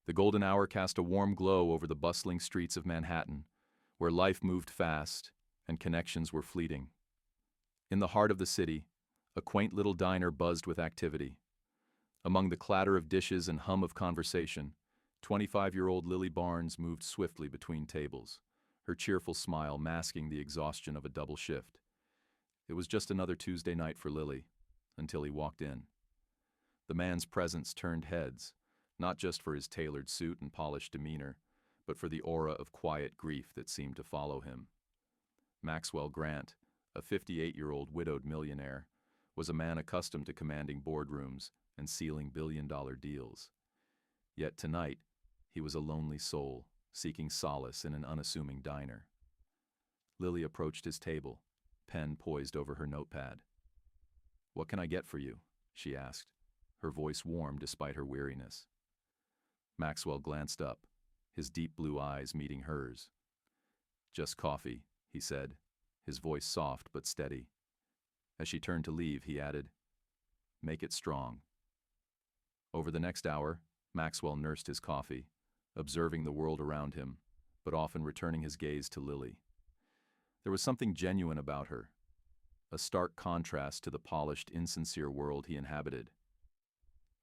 The golden hour cast a warm glow over the bustling streets of Manhattan, where life moved fast and connections were fleeting. In the heart of the city, a quaint little diner buzzed with activity. Among the clatter of dishes and hum of conversation, 25-year-old Lily Barnes moved swiftly between tables, her cheerful smile masking the exhaustion of a double shift. It was just another Tuesday night for Lily, until he walked in. The man's presence turned heads, not just for his tailored suit and polished demeanor, but for the aura of quiet grief that seemed to follow him. Maxwell Grant, a 58-year-old widowed millionaire, was a man accustomed to commanding boardrooms and sealing billion-dollar deals. Yet tonight, he was a lonely soul, seeking solace in an unassuming diner. Lily approached his table, pen poised over her notepad. "What can I get for you?" she asked, her voice warm despite her weariness. Maxwell glanced up, his deep blue eyes meeting hers. "Just coffee," he said, his voice soft but steady. As she turned to leave, he added, "Make it strong." Over the next hour, Maxwell nursed his coffee, observing the world around him, but often returning his gaze to Lily. There was something genuine about her, a stark contrast to the polished, insincere world he inhabited.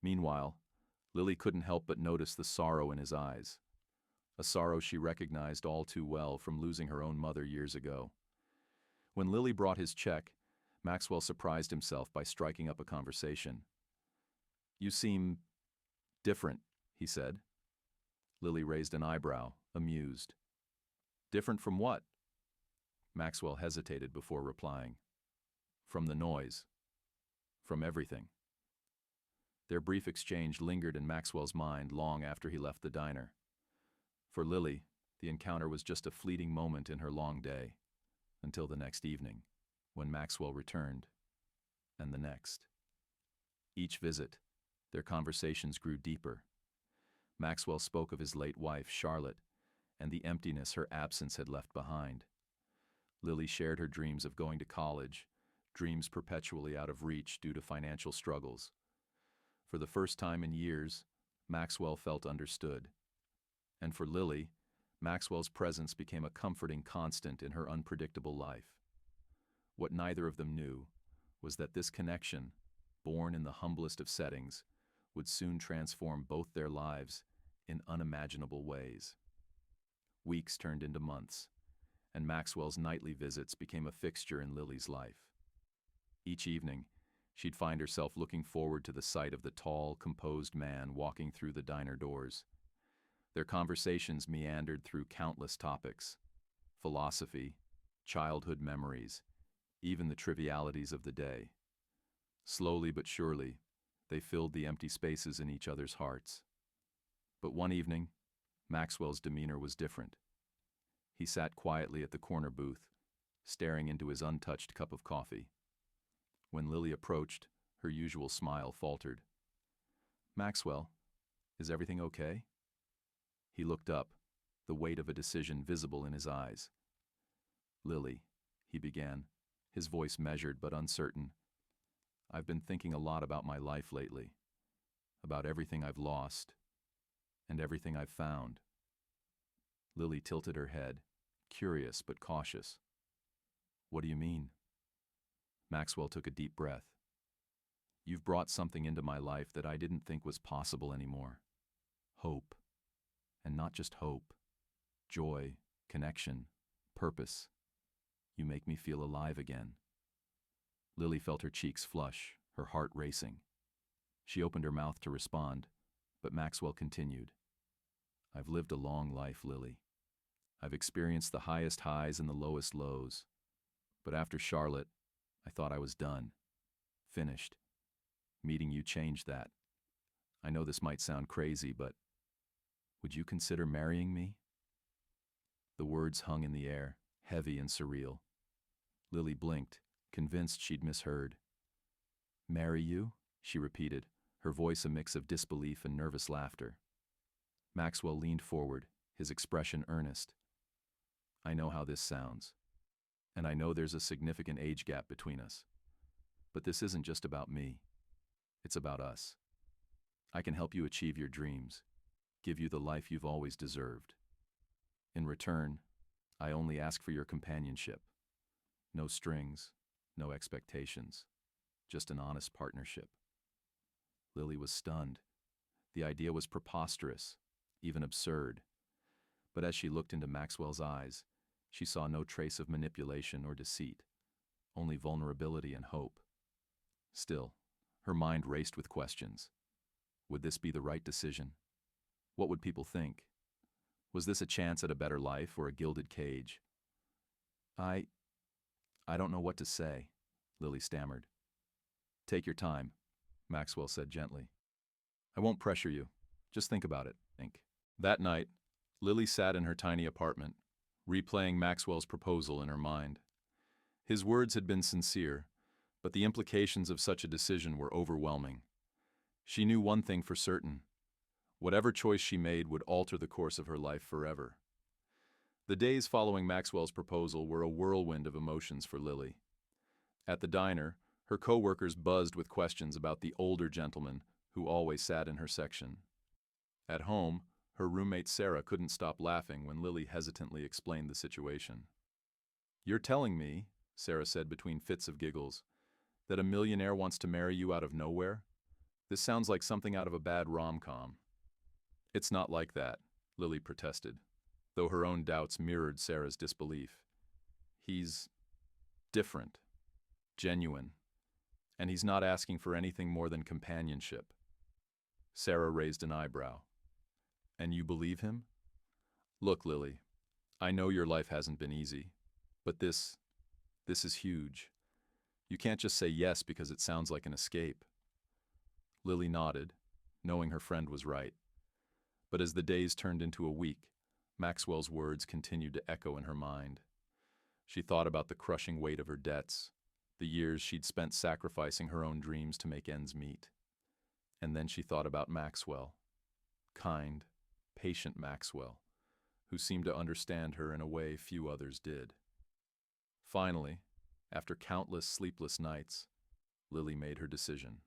Meanwhile, Lily couldn't help but notice the sorrow in his eyes, a sorrow she recognized all too well from losing her own mother years ago. When Lily brought his check, Maxwell surprised himself by striking up a conversation. "You seem different," he said. Lily raised an eyebrow, amused. "Different from what?" Maxwell hesitated before replying. "From the noise. From everything." Their brief exchange lingered in Maxwell's mind long after he left the diner. For Lily, the encounter was just a fleeting moment in her long day, until the next evening, when Maxwell returned, and the next. Each visit, their conversations grew deeper. Maxwell spoke of his late wife, Charlotte, and the emptiness her absence had left behind. Lily shared her dreams of going to college, dreams perpetually out of reach due to financial struggles. For the first time in years, Maxwell felt understood. And for Lily, Maxwell's presence became a comforting constant in her unpredictable life. What neither of them knew was that this connection, born in the humblest of settings, would soon transform both their lives in unimaginable ways. Weeks turned into months, and Maxwell's nightly visits became a fixture in Lily's life. Each evening, she'd find herself looking forward to the sight of the tall, composed man walking through the diner doors. Their conversations meandered through countless topics: philosophy, childhood memories, even the trivialities of the day. Slowly but surely, they filled the empty spaces in each other's hearts. But one evening, Maxwell's demeanor was different. He sat quietly at the corner booth, staring into his untouched cup of coffee. When Lily approached, her usual smile faltered. "Maxwell, is everything okay?" He looked up, the weight of a decision visible in his eyes. "Lily," he began, his voice measured but uncertain, "I've been thinking a lot about my life lately, about everything I've lost, and everything I've found." Lily tilted her head, curious but cautious. "What do you mean?" Maxwell took a deep breath. "You've brought something into my life that I didn't think was possible anymore. Hope. And not just hope. Joy, connection, purpose. You make me feel alive again." Lily felt her cheeks flush, her heart racing. She opened her mouth to respond, but Maxwell continued. "I've lived a long life, Lily. I've experienced the highest highs and the lowest lows. But after Charlotte, I thought I was done. Finished. Meeting you changed that. I know this might sound crazy, but would you consider marrying me?" The words hung in the air, heavy and surreal. Lily blinked, convinced she'd misheard. "Marry you?" she repeated, her voice a mix of disbelief and nervous laughter. Maxwell leaned forward, his expression earnest. "I know how this sounds. And I know there's a significant age gap between us. But this isn't just about me. It's about us. I can help you achieve your dreams. give you the life you've always deserved. In return, I only ask for your companionship. No strings, no expectations, just an honest partnership. Lily was stunned. The idea was preposterous, even absurd. But as she looked into Maxwell's eyes, she saw no trace of manipulation or deceit, only vulnerability and hope. Still, her mind raced with questions. Would this be the right decision? What would people think? Was this a chance at a better life or a gilded cage? I don't know what to say, Lily stammered. Take your time, Maxwell said gently. I won't pressure you. Just think about it, Inc. That night, Lily sat in her tiny apartment, replaying Maxwell's proposal in her mind. His words had been sincere, but the implications of such a decision were overwhelming. She knew one thing for certain. Whatever choice she made would alter the course of her life forever. The days following Maxwell's proposal were a whirlwind of emotions for Lily. At the diner, her co-workers buzzed with questions about the older gentleman who always sat in her section. At home, her roommate Sarah couldn't stop laughing when Lily hesitantly explained the situation. You're telling me, Sarah said between fits of giggles, that a millionaire wants to marry you out of nowhere? This sounds like something out of a bad rom-com. It's not like that, Lily protested, though her own doubts mirrored Sarah's disbelief. He's different, genuine, and he's not asking for anything more than companionship. Sarah raised an eyebrow. And you believe him? Look, Lily, I know your life hasn't been easy, but this is huge. You can't just say yes because it sounds like an escape. Lily nodded, knowing her friend was right. But as the days turned into a week, Maxwell's words continued to echo in her mind. She thought about the crushing weight of her debts, the years she'd spent sacrificing her own dreams to make ends meet. And then she thought about Maxwell. Kind, patient Maxwell, who seemed to understand her in a way few others did. Finally, after countless sleepless nights, Lily made her decision.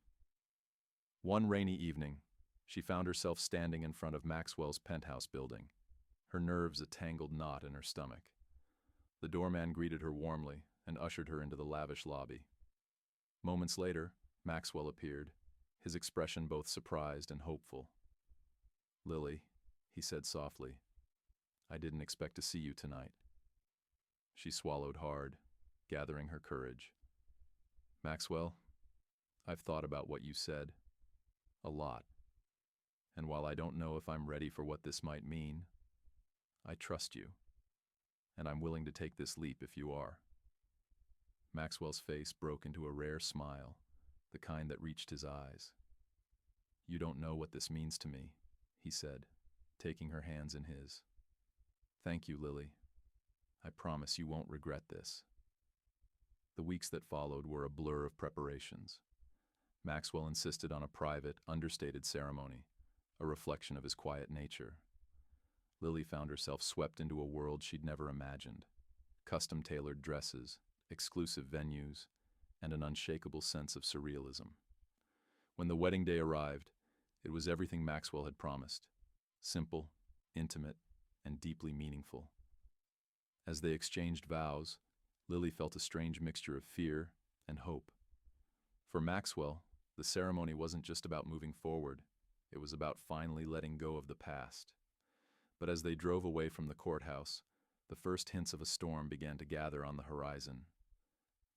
One rainy evening, she found herself standing in front of Maxwell's penthouse building, her nerves a tangled knot in her stomach. The doorman greeted her warmly and ushered her into the lavish lobby. Moments later, Maxwell appeared, his expression both surprised and hopeful. Lily, he said softly, I didn't expect to see you tonight. She swallowed hard, gathering her courage. Maxwell, I've thought about what you said. A lot. And while I don't know if I'm ready for what this might mean, I trust you. And I'm willing to take this leap if you are. Maxwell's face broke into a rare smile, the kind that reached his eyes. You don't know what this means to me, he said, taking her hands in his. Thank you, Lily. I promise you won't regret this. The weeks that followed were a blur of preparations. Maxwell insisted on a private, understated ceremony, a reflection of his quiet nature. Lily found herself swept into a world she'd never imagined. Custom-tailored dresses, exclusive venues, and an unshakable sense of surrealism. When the wedding day arrived, it was everything Maxwell had promised. Simple, intimate, and deeply meaningful. As they exchanged vows, Lily felt a strange mixture of fear and hope. For Maxwell, the ceremony wasn't just about moving forward, it was about finally letting go of the past. But as they drove away from the courthouse, the first hints of a storm began to gather on the horizon.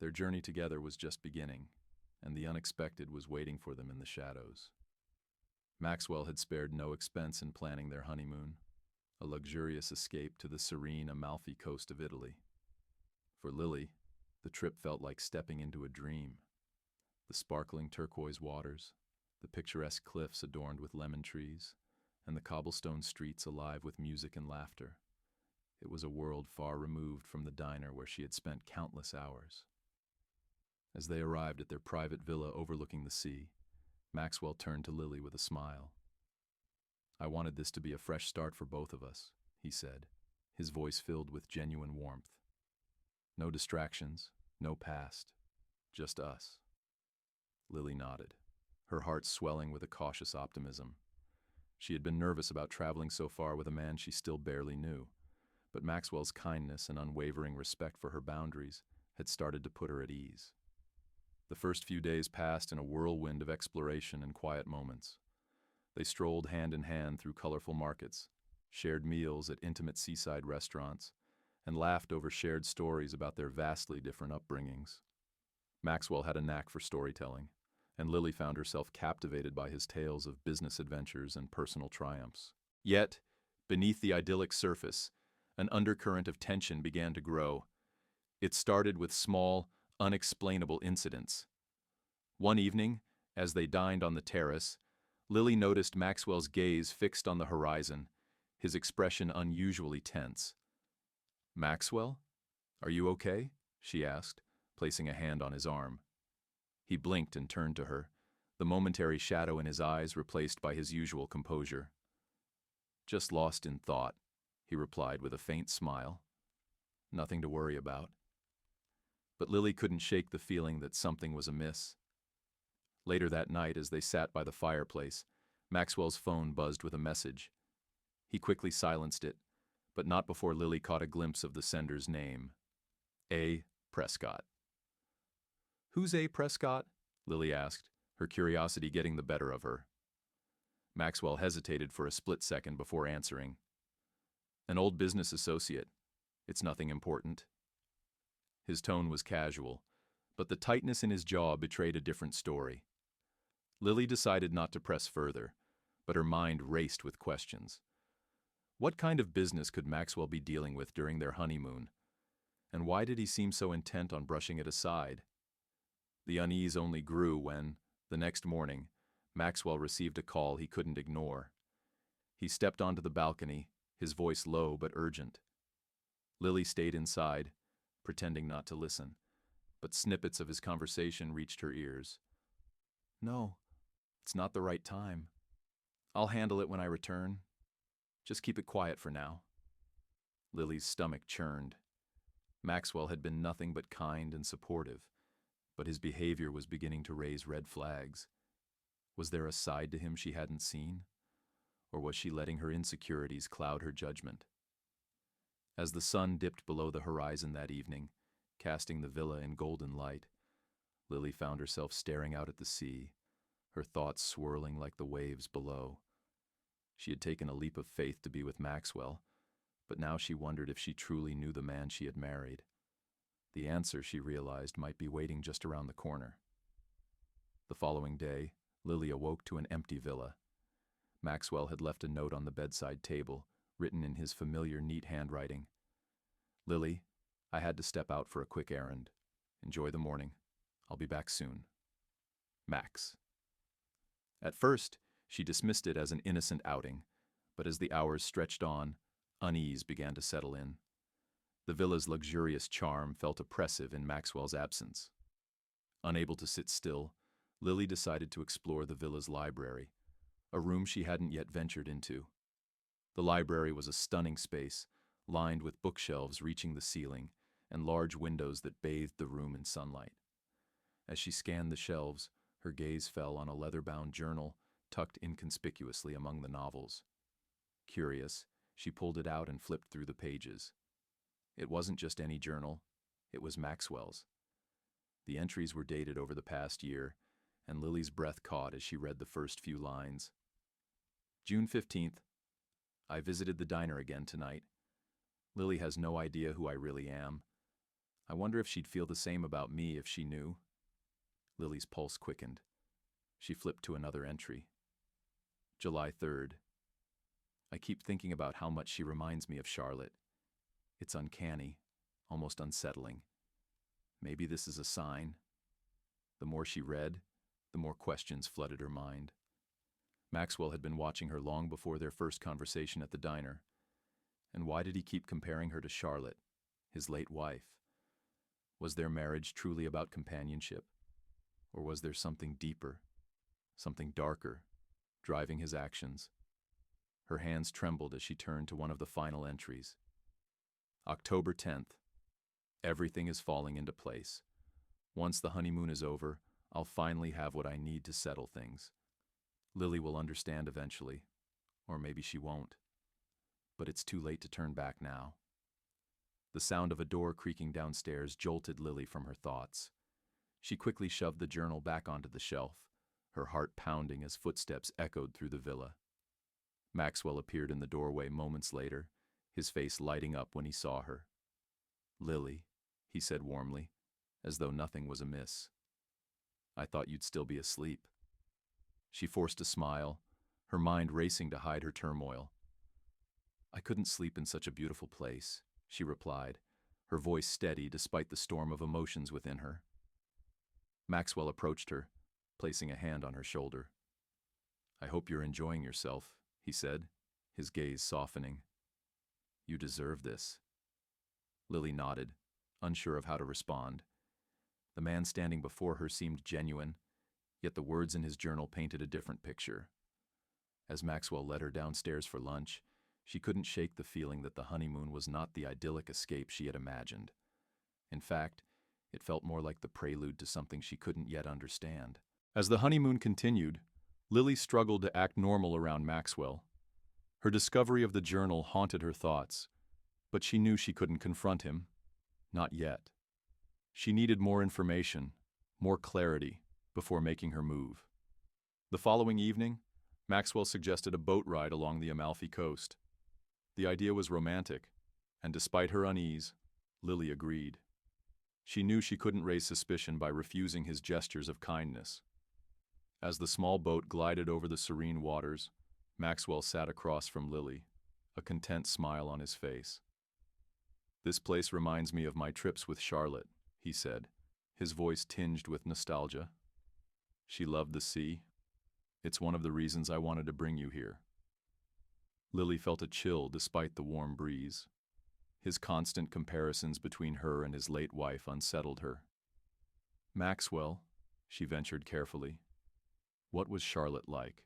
Their journey together was just beginning, and the unexpected was waiting for them in the shadows. Maxwell had spared no expense in planning their honeymoon, a luxurious escape to the serene Amalfi coast of Italy. For Lily, the trip felt like stepping into a dream. The sparkling turquoise waters, the picturesque cliffs adorned with lemon trees, and the cobblestone streets alive with music and laughter. It was a world far removed from the diner where she had spent countless hours. As they arrived at their private villa overlooking the sea, Maxwell turned to Lily with a smile. I wanted this to be a fresh start for both of us, he said, his voice filled with genuine warmth. No distractions, no past, just us. Lily nodded, her heart swelling with a cautious optimism. She had been nervous about traveling so far with a man she still barely knew, but Maxwell's kindness and unwavering respect for her boundaries had started to put her at ease. The first few days passed in a whirlwind of exploration and quiet moments. They strolled hand in hand through colorful markets, shared meals at intimate seaside restaurants, and laughed over shared stories about their vastly different upbringings. Maxwell had a knack for storytelling, and Lily found herself captivated by his tales of business adventures and personal triumphs. Yet, beneath the idyllic surface, an undercurrent of tension began to grow. It started with small, unexplainable incidents. One evening, as they dined on the terrace, Lily noticed Maxwell's gaze fixed on the horizon, his expression unusually tense. "Maxwell? Are you okay?" she asked, placing a hand on his arm. He blinked and turned to her, the momentary shadow in his eyes replaced by his usual composure. "Just lost in thought," he replied with a faint smile. "Nothing to worry about." But Lily couldn't shake the feeling that something was amiss. Later that night, as they sat by the fireplace, Maxwell's phone buzzed with a message. He quickly silenced it, but not before Lily caught a glimpse of the sender's name. A. Prescott. "Who's A. Prescott?" Lily asked, her curiosity getting the better of her. Maxwell hesitated for a split second before answering. "An old business associate. It's nothing important." His tone was casual, but the tightness in his jaw betrayed a different story. Lily decided not to press further, but her mind raced with questions. What kind of business could Maxwell be dealing with during their honeymoon? And why did he seem so intent on brushing it aside? The unease only grew when, the next morning, Maxwell received a call he couldn't ignore. He stepped onto the balcony, his voice low but urgent. Lily stayed inside, pretending not to listen, but snippets of his conversation reached her ears. "No, it's not the right time. I'll handle it when I return. Just keep it quiet for now." Lily's stomach churned. Maxwell had been nothing but kind and supportive, but his behavior was beginning to raise red flags. Was there a side to him she hadn't seen? Or was she letting her insecurities cloud her judgment? As the sun dipped below the horizon that evening, casting the villa in golden light, Lily found herself staring out at the sea, her thoughts swirling like the waves below. She had taken a leap of faith to be with Maxwell, but now she wondered if she truly knew the man she had married. The answer, she realized, might be waiting just around the corner. The following day, Lily awoke to an empty villa. Maxwell had left a note on the bedside table, written in his familiar, neat handwriting. "Lily, I had to step out for a quick errand. Enjoy the morning. I'll be back soon. Max." At first, she dismissed it as an innocent outing, but as the hours stretched on, unease began to settle in. The villa's luxurious charm felt oppressive in Maxwell's absence. Unable to sit still, Lily decided to explore the villa's library, a room she hadn't yet ventured into. The library was a stunning space, lined with bookshelves reaching the ceiling and large windows that bathed the room in sunlight. As she scanned the shelves, her gaze fell on a leather-bound journal tucked inconspicuously among the novels. Curious, she pulled it out and flipped through the pages. It wasn't just any journal, it was Maxwell's. The entries were dated over the past year, and Lily's breath caught as she read the first few lines. "June 15th. I visited the diner again tonight. Lily has no idea who I really am. I wonder if she'd feel the same about me if she knew." Lily's pulse quickened. She flipped to another entry. "July 3rd. I keep thinking about how much she reminds me of Charlotte. It's uncanny, almost unsettling. Maybe this is a sign." The more she read, the more questions flooded her mind. Maxwell had been watching her long before their first conversation at the diner. And why did he keep comparing her to Charlotte, his late wife? Was their marriage truly about companionship? Or was there something deeper, something darker, driving his actions? Her hands trembled as she turned to one of the final entries. October 10th. Everything is falling into place. Once the honeymoon is over, I'll finally have what I need to settle things. Lily will understand eventually. Or maybe she won't. But it's too late to turn back now. The sound of a door creaking downstairs jolted Lily from her thoughts. She quickly shoved the journal back onto the shelf, her heart pounding as footsteps echoed through the villa. Maxwell appeared in the doorway moments later, his face lighting up when he saw her. "Lily," he said warmly, as though nothing was amiss. "I thought you'd still be asleep." She forced a smile, her mind racing to hide her turmoil. "I couldn't sleep in such a beautiful place," she replied, her voice steady despite the storm of emotions within her. Maxwell approached her, placing a hand on her shoulder. "I hope you're enjoying yourself," he said, his gaze softening. "You deserve this." Lily nodded, unsure of how to respond. The man standing before her seemed genuine, yet the words in his journal painted a different picture. As Maxwell led her downstairs for lunch, she couldn't shake the feeling that the honeymoon was not the idyllic escape she had imagined. In fact, it felt more like the prelude to something she couldn't yet understand. As the honeymoon continued, Lily struggled to act normal around Maxwell. Her discovery of the journal haunted her thoughts, but she knew she couldn't confront him. Not yet. She needed more information, more clarity, before making her move. The following evening, Maxwell suggested a boat ride along the Amalfi Coast. The idea was romantic, and despite her unease, Lily agreed. She knew she couldn't raise suspicion by refusing his gestures of kindness. As the small boat glided over the serene waters, Maxwell sat across from Lily, a content smile on his face. "This place reminds me of my trips with Charlotte," he said, his voice tinged with nostalgia. "She loved the sea. It's one of the reasons I wanted to bring you here." Lily felt a chill despite the warm breeze. His constant comparisons between her and his late wife unsettled her. "Maxwell," she ventured carefully, "what was Charlotte like?"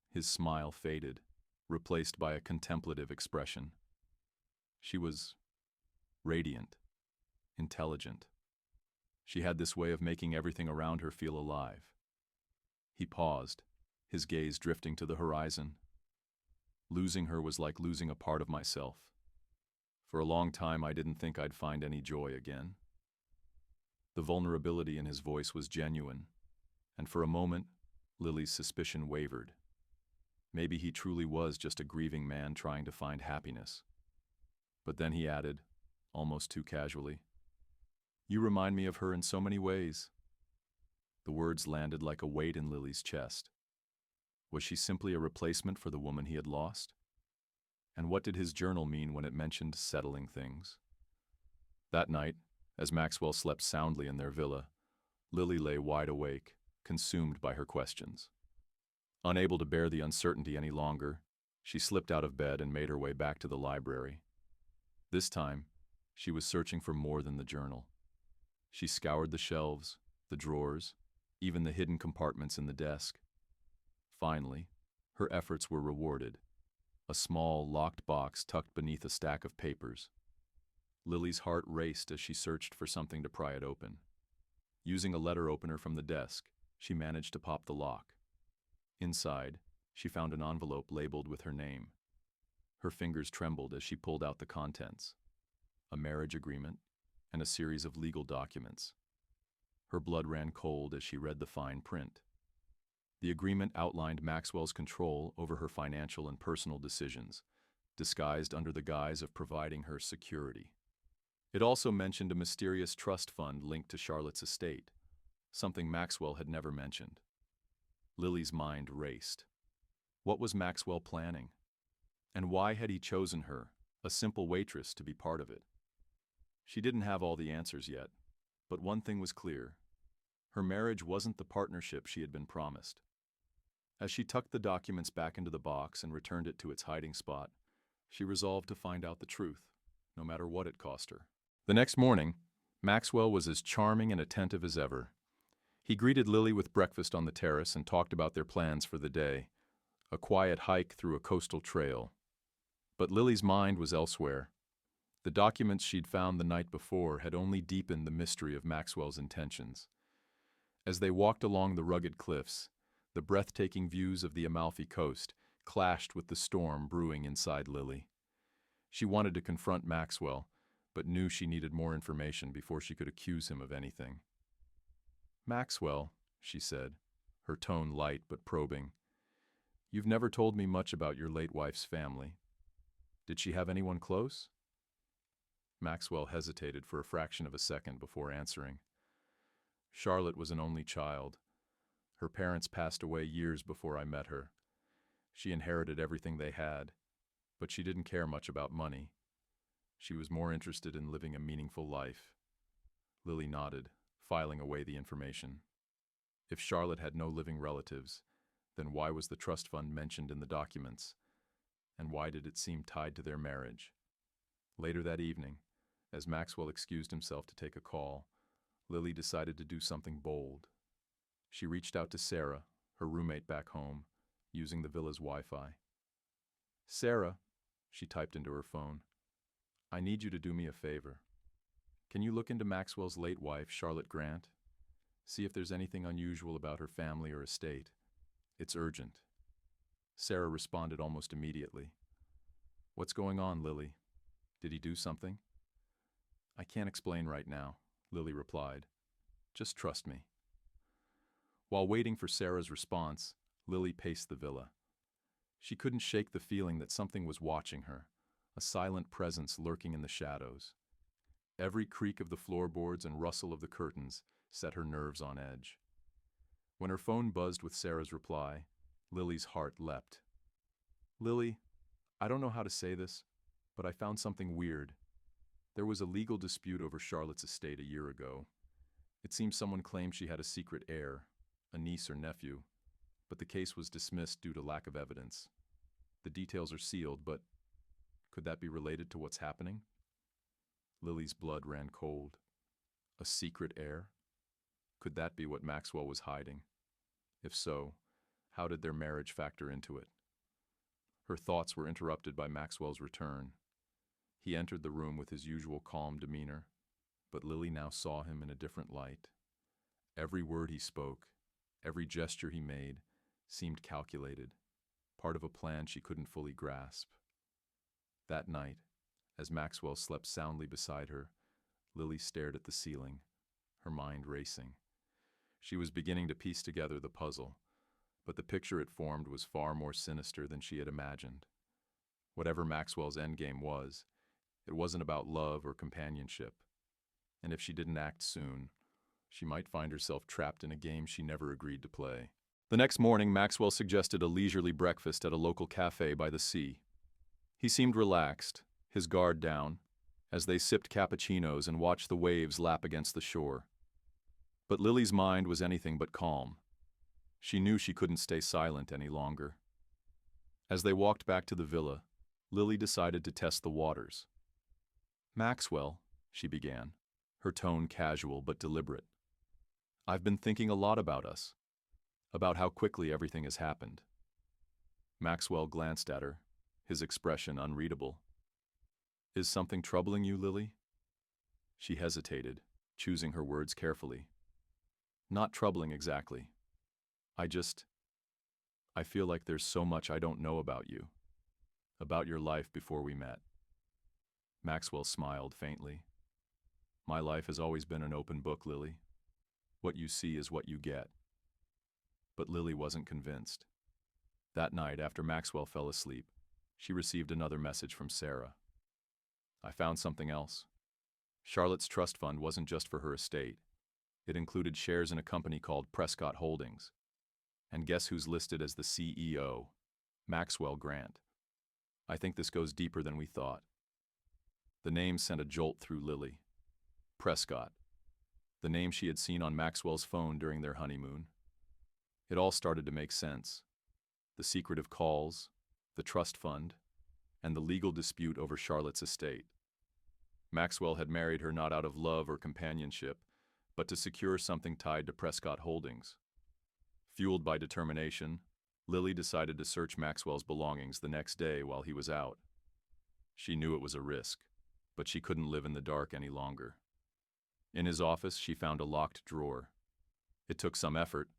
His smile faded, replaced by a contemplative expression. "She was radiant, intelligent. She had this way of making everything around her feel alive." He paused, his gaze drifting to the horizon. "Losing her was like losing a part of myself. For a long time I didn't think I'd find any joy again." The vulnerability in his voice was genuine, and for a moment, Lily's suspicion wavered. Maybe he truly was just a grieving man trying to find happiness. But then he added, almost too casually, "You remind me of her in so many ways." The words landed like a weight in Lily's chest. Was she simply a replacement for the woman he had lost? And what did his journal mean when it mentioned settling things? That night, as Maxwell slept soundly in their villa, Lily lay wide awake, consumed by her questions. Unable to bear the uncertainty any longer, she slipped out of bed and made her way back to the library. This time, she was searching for more than the journal. She scoured the shelves, the drawers, even the hidden compartments in the desk. Finally, her efforts were rewarded. A small, locked box tucked beneath a stack of papers. Lily's heart raced as she searched for something to pry it open. Using a letter opener from the desk, she managed to pop the lock. Inside, she found an envelope labeled with her name. Her fingers trembled as she pulled out the contents: a marriage agreement and a series of legal documents. Her blood ran cold as she read the fine print. The agreement outlined Maxwell's control over her financial and personal decisions, disguised under the guise of providing her security. It also mentioned a mysterious trust fund linked to Charlotte's estate, something Maxwell had never mentioned. Lily's mind raced. What was Maxwell planning? And why had he chosen her, a simple waitress, to be part of it? She didn't have all the answers yet, but one thing was clear. Her marriage wasn't the partnership she had been promised. As she tucked the documents back into the box and returned it to its hiding spot, she resolved to find out the truth, no matter what it cost her. The next morning, Maxwell was as charming and attentive as ever. He greeted Lily with breakfast on the terrace and talked about their plans for the day, a quiet hike through a coastal trail. But Lily's mind was elsewhere. The documents she'd found the night before had only deepened the mystery of Maxwell's intentions. As they walked along the rugged cliffs, the breathtaking views of the Amalfi Coast clashed with the storm brewing inside Lily. She wanted to confront Maxwell, but knew she needed more information before she could accuse him of anything. "Maxwell," she said, her tone light but probing, "you've never told me much about your late wife's family. Did she have anyone close?" Maxwell hesitated for a fraction of a second before answering. "Charlotte was an only child. Her parents passed away years before I met her. She inherited everything they had, but she didn't care much about money. She was more interested in living a meaningful life." Lily nodded, filing away the information. If Charlotte had no living relatives, then why was the trust fund mentioned in the documents? And why did it seem tied to their marriage? Later that evening, as Maxwell excused himself to take a call, Lily decided to do something bold. She reached out to Sarah, her roommate back home, using the villa's Wi-Fi. "Sarah," she typed into her phone, "I need you to do me a favor. Can you look into Maxwell's late wife, Charlotte Grant? See if there's anything unusual about her family or estate. It's urgent." Sarah responded almost immediately. "What's going on, Lily? Did he do something?" "I can't explain right now," Lily replied. "Just trust me." While waiting for Sarah's response, Lily paced the villa. She couldn't shake the feeling that something was watching her, a silent presence lurking in the shadows. Every creak of the floorboards and rustle of the curtains set her nerves on edge. When her phone buzzed with Sarah's reply, Lily's heart leapt. "Lily, I don't know how to say this, but I found something weird. There was a legal dispute over Charlotte's estate a year ago. It seems someone claimed she had a secret heir, a niece or nephew, but the case was dismissed due to lack of evidence. The details are sealed, but could that be related to what's happening?" Lily's blood ran cold. A secret heir? Could that be what Maxwell was hiding? If so, how did their marriage factor into it? Her thoughts were interrupted by Maxwell's return. He entered the room with his usual calm demeanor, but Lily now saw him in a different light. Every word he spoke, every gesture he made, seemed calculated, part of a plan she couldn't fully grasp. That night, as Maxwell slept soundly beside her, Lily stared at the ceiling, her mind racing. She was beginning to piece together the puzzle, but the picture it formed was far more sinister than she had imagined. Whatever Maxwell's endgame was, it wasn't about love or companionship. And if she didn't act soon, she might find herself trapped in a game she never agreed to play. The next morning, Maxwell suggested a leisurely breakfast at a local cafe by the sea. He seemed relaxed, his guard down, as they sipped cappuccinos and watched the waves lap against the shore. But Lily's mind was anything but calm. She knew she couldn't stay silent any longer. As they walked back to the villa, Lily decided to test the waters. "Maxwell," she began, her tone casual but deliberate, "I've been thinking a lot about us, about how quickly everything has happened." Maxwell glanced at her, his expression unreadable. "Is something troubling you, Lily?" She hesitated, choosing her words carefully. "Not troubling exactly. I feel like there's so much I don't know about you, about your life before we met." Maxwell smiled faintly. "My life has always been an open book, Lily. What you see is what you get." But Lily wasn't convinced. That night, after Maxwell fell asleep, she received another message from Sarah. "I found something else. Charlotte's trust fund wasn't just for her estate. It included shares in a company called Prescott Holdings. And guess who's listed as the CEO? Maxwell Grant. I think this goes deeper than we thought." The name sent a jolt through Lily. Prescott. The name she had seen on Maxwell's phone during their honeymoon. It all started to make sense. The secretive calls, the trust fund, and the legal dispute over Charlotte's estate. Maxwell had married her not out of love or companionship, but to secure something tied to Prescott Holdings. Fueled by determination, Lily decided to search Maxwell's belongings the next day while he was out. She knew it was a risk, but she couldn't live in the dark any longer. In his office, she found a locked drawer. It took some effort,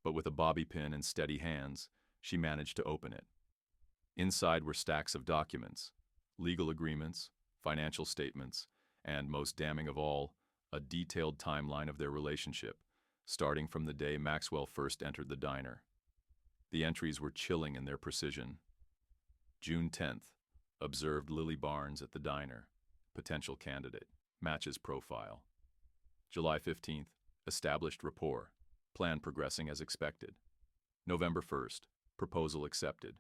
but with a bobby pin and steady hands, she managed to open it. Inside were stacks of documents, legal agreements, financial statements, and, most damning of all, a detailed timeline of their relationship, starting from the day Maxwell first entered the diner. The entries were chilling in their precision. June 10th, observed Lily Barnes at the diner, potential candidate, matches profile. July 15th, established rapport, plan progressing as expected. November 1st, proposal accepted,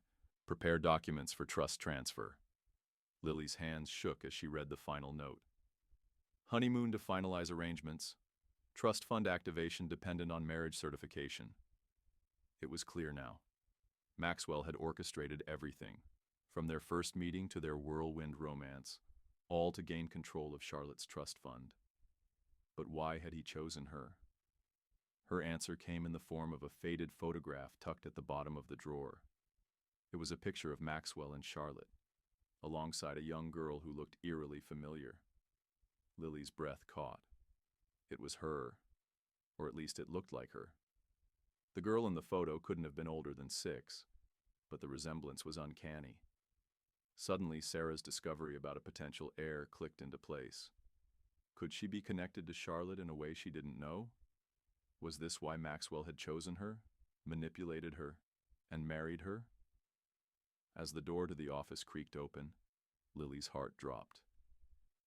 prepare documents for trust transfer. Lily's hands shook as she read the final note. Honeymoon to finalize arrangements. Trust fund activation dependent on marriage certification. It was clear now. Maxwell had orchestrated everything, from their first meeting to their whirlwind romance, all to gain control of Charlotte's trust fund. But why had he chosen her? Her answer came in the form of a faded photograph tucked at the bottom of the drawer. It was a picture of Maxwell and Charlotte, alongside a young girl who looked eerily familiar. Lily's breath caught. It was her, or at least it looked like her. The girl in the photo couldn't have been older than 6, but the resemblance was uncanny. Suddenly, Sarah's discovery about a potential heir clicked into place. Could she be connected to Charlotte in a way she didn't know? Was this why Maxwell had chosen her, manipulated her, and married her? As the door to the office creaked open, Lily's heart dropped.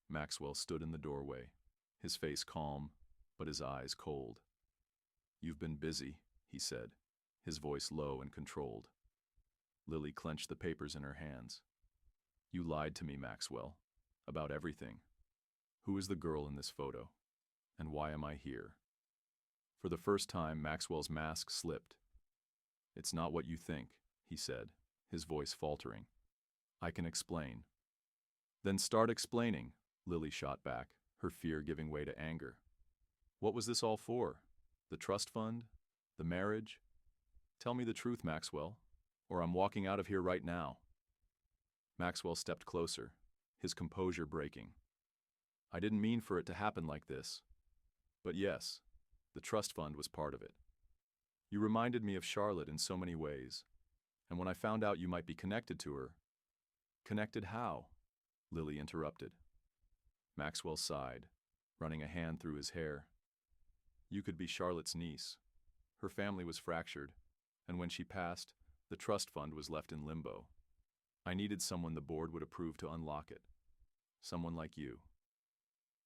Maxwell stood in the doorway, his face calm, but his eyes cold. "You've been busy," he said, his voice low and controlled. Lily clenched the papers in her hands. "You lied to me, Maxwell, about everything. Who is the girl in this photo? And why am I here?" For the first time, Maxwell's mask slipped. "It's not what you think," he said, his voice faltering. "I can explain." "Then start explaining," Lily shot back, her fear giving way to anger. "What was this all for? The trust fund? The marriage? Tell me the truth, Maxwell, or I'm walking out of here right now." Maxwell stepped closer, his composure breaking. "I didn't mean for it to happen like this. But yes, the trust fund was part of it. You reminded me of Charlotte in so many ways, and when I found out you might be connected to her—" "Connected how?" Lily interrupted. Maxwell sighed, running a hand through his hair. "You could be Charlotte's niece. Her family was fractured, and when she passed, the trust fund was left in limbo. I needed someone the board would approve to unlock it. Someone like you."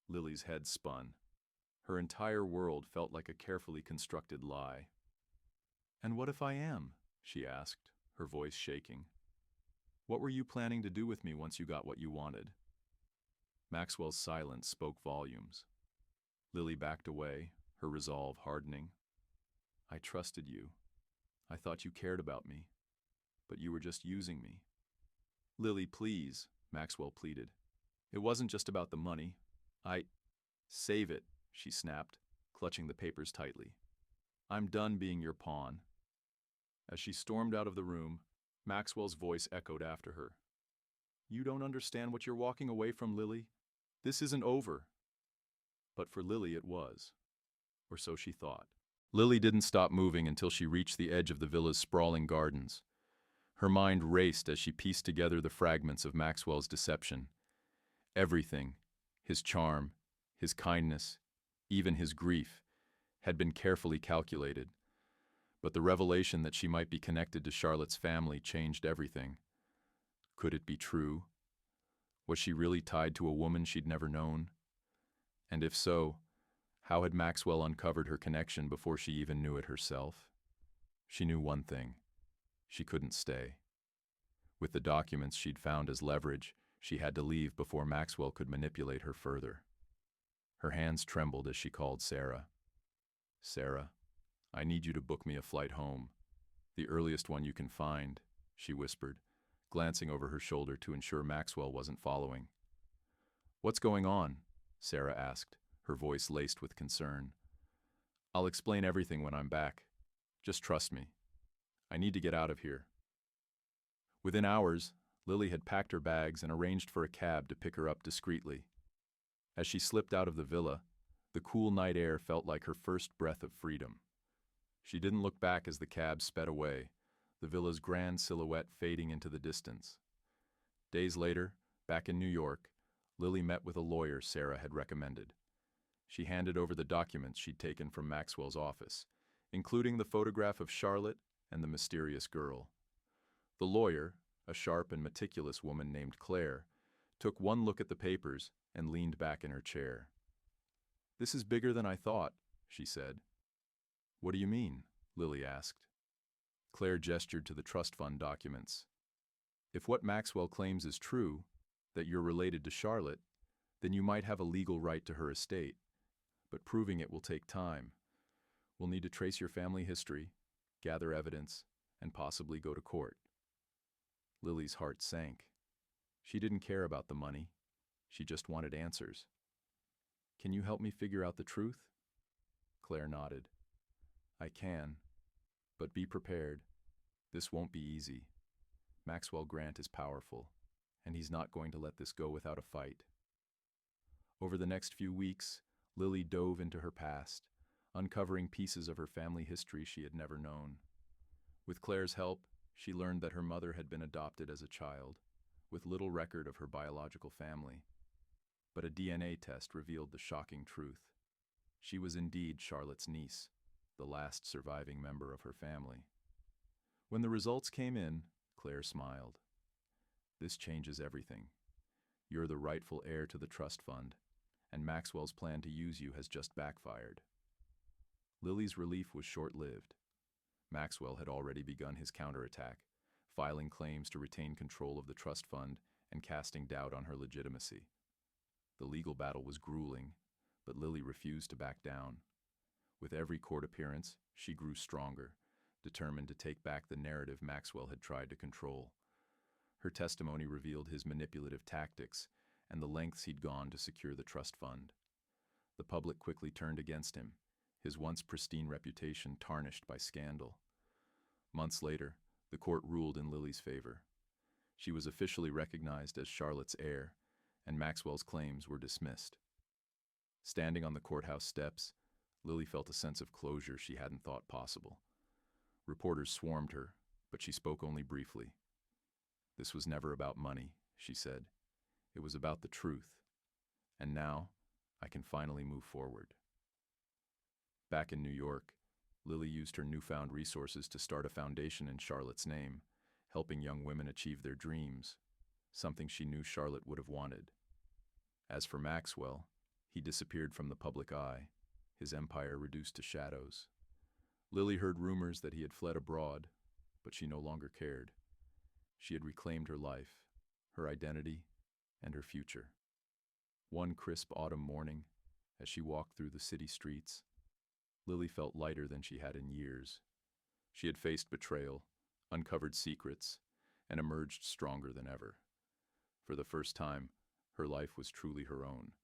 Lily's head spun. Her entire world felt like a carefully constructed lie. "And what if I am?" she asked, her voice shaking. "What were you planning to do with me once you got what you wanted?" Maxwell's silence spoke volumes. Lily backed away, her resolve hardening. "I trusted you. I thought you cared about me. But you were just using me." "Lily, please," Maxwell pleaded. "It wasn't just about the money. Save it," she snapped, clutching the papers tightly. "I'm done being your pawn." As she stormed out of the room, Maxwell's voice echoed after her. "You don't understand what you're walking away from, Lily. This isn't over." But for Lily it was. Or so she thought. Lily didn't stop moving until she reached the edge of the villa's sprawling gardens. Her mind raced as she pieced together the fragments of Maxwell's deception. Everything, his charm, his kindness, even his grief, had been carefully calculated. But the revelation that she might be connected to Charlotte's family changed everything. Could it be true? Was she really tied to a woman she'd never known? And if so, how had Maxwell uncovered her connection before she even knew it herself? She knew one thing. She couldn't stay. With the documents she'd found as leverage, she had to leave before Maxwell could manipulate her further. Her hands trembled as she called Sarah. "Sarah, I need you to book me a flight home. The earliest one you can find," she whispered, glancing over her shoulder to ensure Maxwell wasn't following. "What's going on?" Sarah asked, her voice laced with concern. "I'll explain everything when I'm back. Just trust me. I need to get out of here." Within hours, Lily had packed her bags and arranged for a cab to pick her up discreetly. As she slipped out of the villa, the cool night air felt like her first breath of freedom. She didn't look back as the cab sped away, the villa's grand silhouette fading into the distance. Days later, back in New York, Lily met with a lawyer Sarah had recommended. She handed over the documents she'd taken from Maxwell's office, including the photograph of Charlotte and the mysterious girl. The lawyer, a sharp and meticulous woman named Claire, took one look at the papers and leaned back in her chair. "This is bigger than I thought," she said. "What do you mean?" Lily asked. Claire gestured to the trust fund documents. "If what Maxwell claims is true, that you're related to Charlotte, then you might have a legal right to her estate. But proving it will take time. We'll need to trace your family history, gather evidence, and possibly go to court." Lily's heart sank. She didn't care about the money. She just wanted answers. "Can you help me figure out the truth?" Claire nodded. "I can. But be prepared. This won't be easy. Maxwell Grant is powerful, and he's not going to let this go without a fight." Over the next few weeks, Lily dove into her past, uncovering pieces of her family history she had never known. With Claire's help, she learned that her mother had been adopted as a child, with little record of her biological family. But a DNA test revealed the shocking truth. She was indeed Charlotte's niece, the last surviving member of her family. When the results came in, Claire smiled. "This changes everything. You're the rightful heir to the trust fund, and Maxwell's plan to use you has just backfired." Lily's relief was short-lived. Maxwell had already begun his counterattack, filing claims to retain control of the trust fund and casting doubt on her legitimacy. The legal battle was grueling, but Lily refused to back down. With every court appearance, she grew stronger, determined to take back the narrative Maxwell had tried to control. Her testimony revealed his manipulative tactics and the lengths he'd gone to secure the trust fund. The public quickly turned against him, his once pristine reputation tarnished by scandal. Months later, the court ruled in Lily's favor. She was officially recognized as Charlotte's heir, and Maxwell's claims were dismissed. Standing on the courthouse steps, Lily felt a sense of closure she hadn't thought possible. Reporters swarmed her, but she spoke only briefly. "This was never about money," she said. "It was about the truth. And now, I can finally move forward." Back in New York, Lily used her newfound resources to start a foundation in Charlotte's name, helping young women achieve their dreams, something she knew Charlotte would have wanted. As for Maxwell, he disappeared from the public eye, his empire reduced to shadows. Lily heard rumors that he had fled abroad, but she no longer cared. She had reclaimed her life, her identity, and her future. One crisp autumn morning, as she walked through the city streets, Lily felt lighter than she had in years. She had faced betrayal, uncovered secrets, and emerged stronger than ever. For the first time, her life was truly her own,